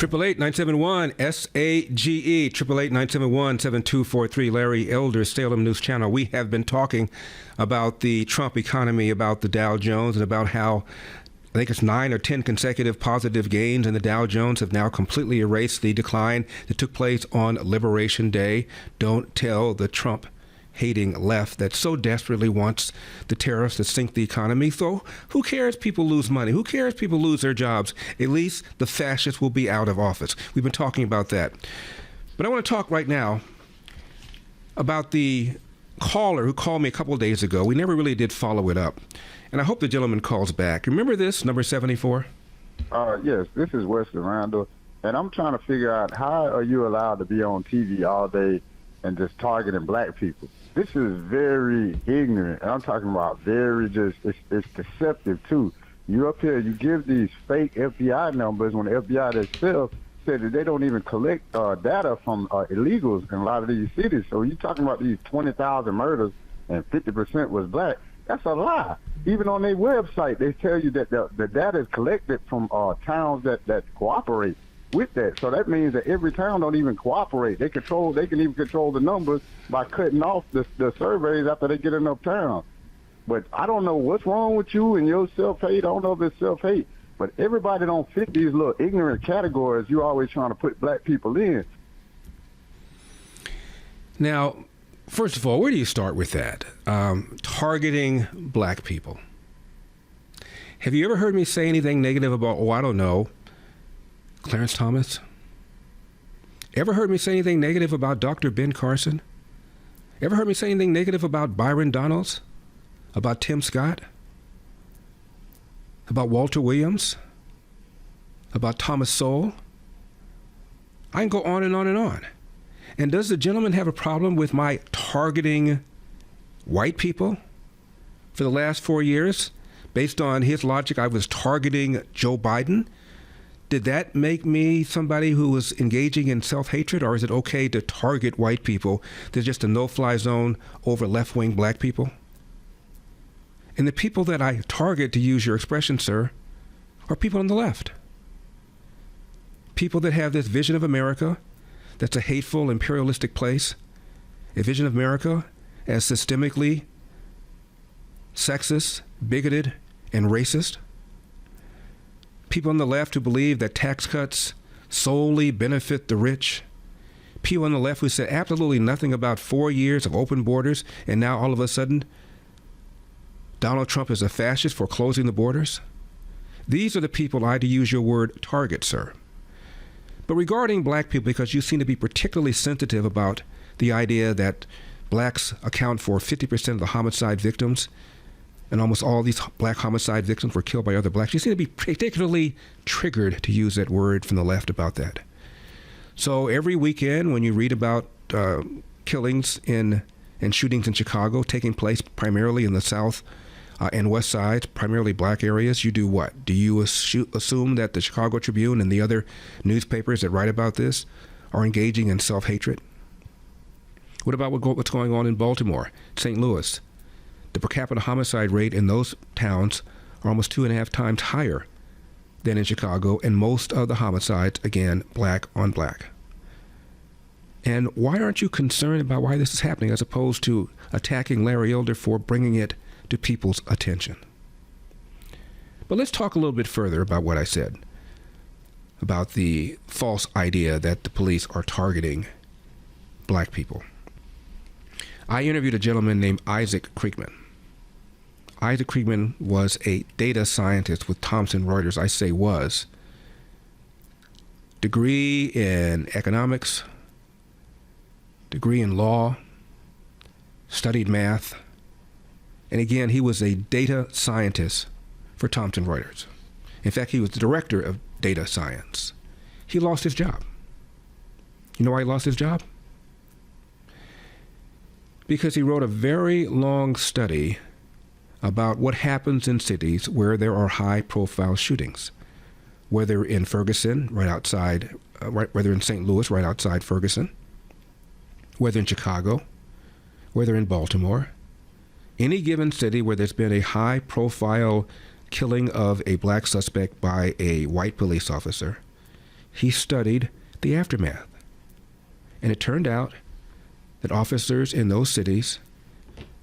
888-971-SAGE, 888-971-7243. Larry Elder, Salem News Channel. We have been talking about the Trump economy, about the Dow Jones, and about how I think it's 9 or 10 consecutive positive gains in the Dow Jones have now completely erased the decline that took place on Liberation Day. Don't tell the Trump hating left that so desperately wants the tariffs to sink the economy. So who cares people lose money? Who cares people lose their jobs? At least the fascists will be out of office. We've been talking about that. But I want to talk right now about the caller who called me a couple of days ago. We never really did follow it up. And I hope the gentleman calls back. Remember this, number 74? Yes, this is Wesley Randall. And I'm trying to figure out, how are you allowed to be on TV all day and just targeting black people? This is very ignorant, and I'm talking about very it's deceptive, too. You up here, you give these fake FBI numbers when the FBI themselves said that they don't even collect data from illegals in a lot of these cities. So you're talking about these 20,000 murders and 50% was black. That's a lie. Even on their website, they tell you that the data is collected from towns that cooperate with that. So that means that every town don't even cooperate. They can even control the numbers by cutting off the surveys after they get enough towns. But I don't know what's wrong with you and your self-hate. I don't know if it's self-hate. But everybody don't fit these little ignorant categories you're always trying to put black people in. Now, first of all, where do you start with that? Targeting black people. Have you ever heard me say anything negative about, I don't know, Clarence Thomas? Ever heard me say anything negative about Dr. Ben Carson? Ever heard me say anything negative about Byron Donalds? About Tim Scott? About Walter Williams? About Thomas Sowell? I can go on and on and on. And does the gentleman have a problem with my targeting white people for the last 4 years? Based on his logic, I was targeting Joe Biden. Did that make me somebody who was engaging in self-hatred, or is it okay to target white people? There's just a no-fly zone over left-wing black people. And the people that I target, to use your expression, sir, are people on the left. People that have this vision of America that's a hateful, imperialistic place, a vision of America as systemically sexist, bigoted, and racist. People on the left who believe that tax cuts solely benefit the rich. People on the left who said absolutely nothing about 4 years of open borders, and now all of a sudden, Donald Trump is a fascist for closing the borders. These are the people I, to use your word, target, sir. But regarding black people, because you seem to be particularly sensitive about the idea that blacks account for 50% of the homicide victims, and almost all these black homicide victims were killed by other blacks. You seem to be particularly triggered, to use that word, from the left about that. So every weekend when you read about killings and shootings in Chicago taking place primarily in the South and West Sides, primarily black areas, you do what? Do you assume that the Chicago Tribune and the other newspapers that write about this are engaging in self-hatred? What about what's going on in Baltimore, St. Louis? The per capita homicide rate in those towns are almost 2.5 times higher than in Chicago, and most of the homicides, again, black on black. And why aren't you concerned about why this is happening, as opposed to attacking Larry Elder for bringing it to people's attention? But let's talk a little bit further about what I said about the false idea that the police are targeting black people. I interviewed a gentleman named Isaac Kriegman. Isaac Kriegman was a data scientist with Thomson Reuters. I say was. Degree in economics, degree in law, studied math, and again, he was a data scientist for Thomson Reuters. In fact, he was the director of data science. He lost his job. You know why he lost his job? Because he wrote a very long study about what happens in cities where there are high-profile shootings, whether in Ferguson, right outside, whether in St. Louis, right outside Ferguson, whether in Chicago, whether in Baltimore, any given city where there's been a high-profile killing of a black suspect by a white police officer. he studied the aftermath. And it turned out that officers in those cities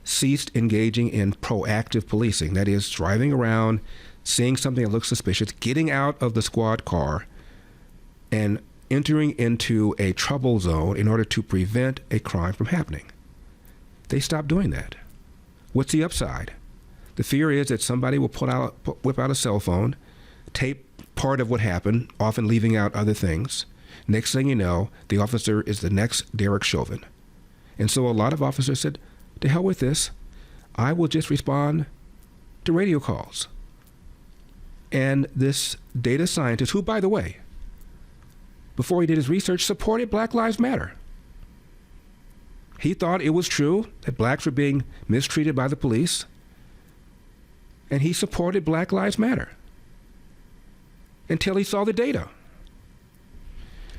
ceased engaging in proactive policing. That is, driving around, seeing something that looks suspicious, getting out of the squad car, and entering into a trouble zone in order to prevent a crime from happening. They stopped doing that. What's the upside? The fear is that somebody will whip out a cell phone, tape part of what happened, often leaving out other things. Next thing you know, the officer is the next Derek Chauvin. And so a lot of officers said, to hell with this. I will just respond to radio calls. And this data scientist, who, by the way, before he did his research, supported Black Lives Matter. He thought it was true that blacks were being mistreated by the police, and he supported Black Lives Matter until he saw the data.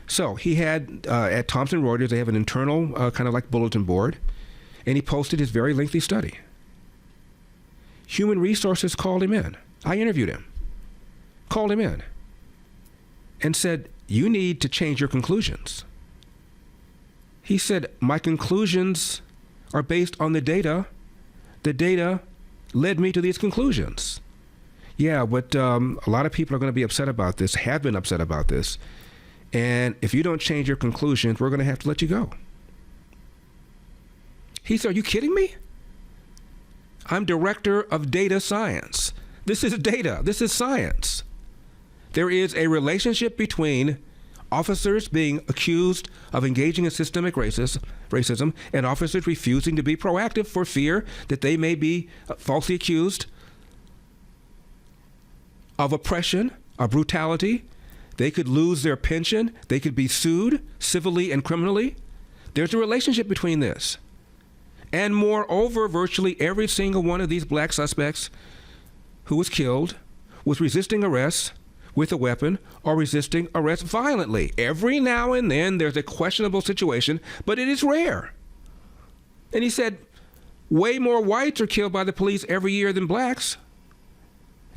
So he had, at Thomson Reuters, they have an internal kind of like bulletin board, and he posted his very lengthy study. Human Resources called him in. I interviewed him, called him in, and said, you need to change your conclusions. He said, my conclusions are based on the data. The data led me to these conclusions. Yeah, but a lot of people are going to be upset about this, have been upset about this. And if you don't change your conclusions, we're going to have to let you go. He said, are you kidding me? I'm director of data science. This is data. This is science. There is a relationship between officers being accused of engaging in systemic racism and officers refusing to be proactive for fear that they may be falsely accused of oppression, of brutality. They could lose their pension. They could be sued civilly and criminally. There's a relationship between this. And moreover, virtually every single one of these black suspects who was killed was resisting arrest with a weapon or resisting arrest violently. Every now and then there's a questionable situation, but it is rare. And he said, way more whites are killed by the police every year than blacks.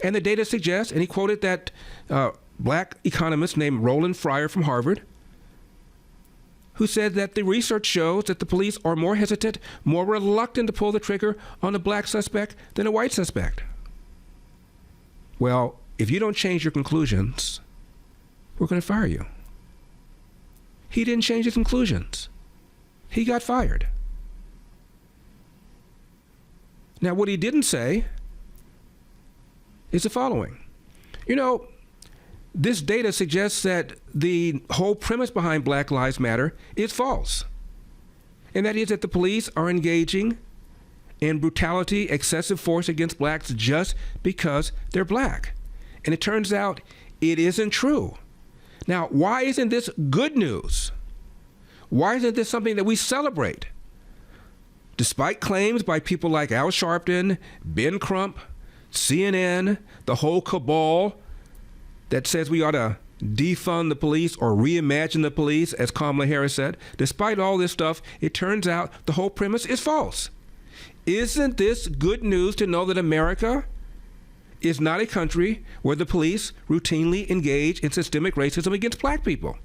And the data suggests, and he quoted that black economist named Roland Fryer from Harvard, who said that the research shows that the police are more hesitant, more reluctant to pull the trigger on a black suspect than a white suspect. Well, if you don't change your conclusions, we're going to fire you. He didn't change his conclusions. He got fired. Now, what he didn't say is the following. You know, this data suggests that the whole premise behind Black Lives Matter is false. And that is that the police are engaging in brutality, excessive force against blacks just because they're black. And it turns out it isn't true. Now, why isn't this good news? Why isn't this something that we celebrate? Despite claims by people like Al Sharpton, Ben Crump, CNN, the whole cabal that says we ought to defund the police or reimagine the police, as Kamala Harris said, despite all this stuff, it turns out the whole premise is false. Isn't this good news to know that America is not a country where the police routinely engage in systemic racism against black people?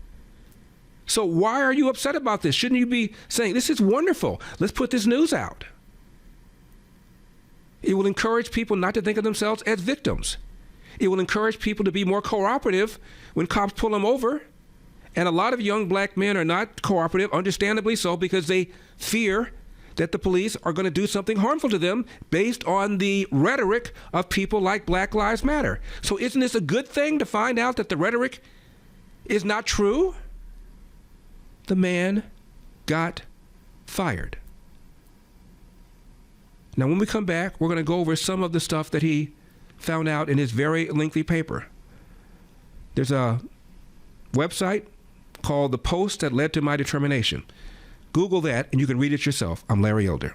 So why are you upset about this? Shouldn't you be saying, this is wonderful, let's put this news out? It will encourage people not to think of themselves as victims. It will encourage people to be more cooperative when cops pull them over. And a lot of young black men are not cooperative, understandably so, because they fear that the police are going to do something harmful to them based on the rhetoric of people like Black Lives Matter. So isn't this a good thing to find out that the rhetoric is not true? The man got fired. Now, when we come back, we're going to go over some of the stuff that he found out in his very lengthy paper. There's a website called The Post That Led to My Determination. Google that, and you can read it yourself. I'm Larry Elder.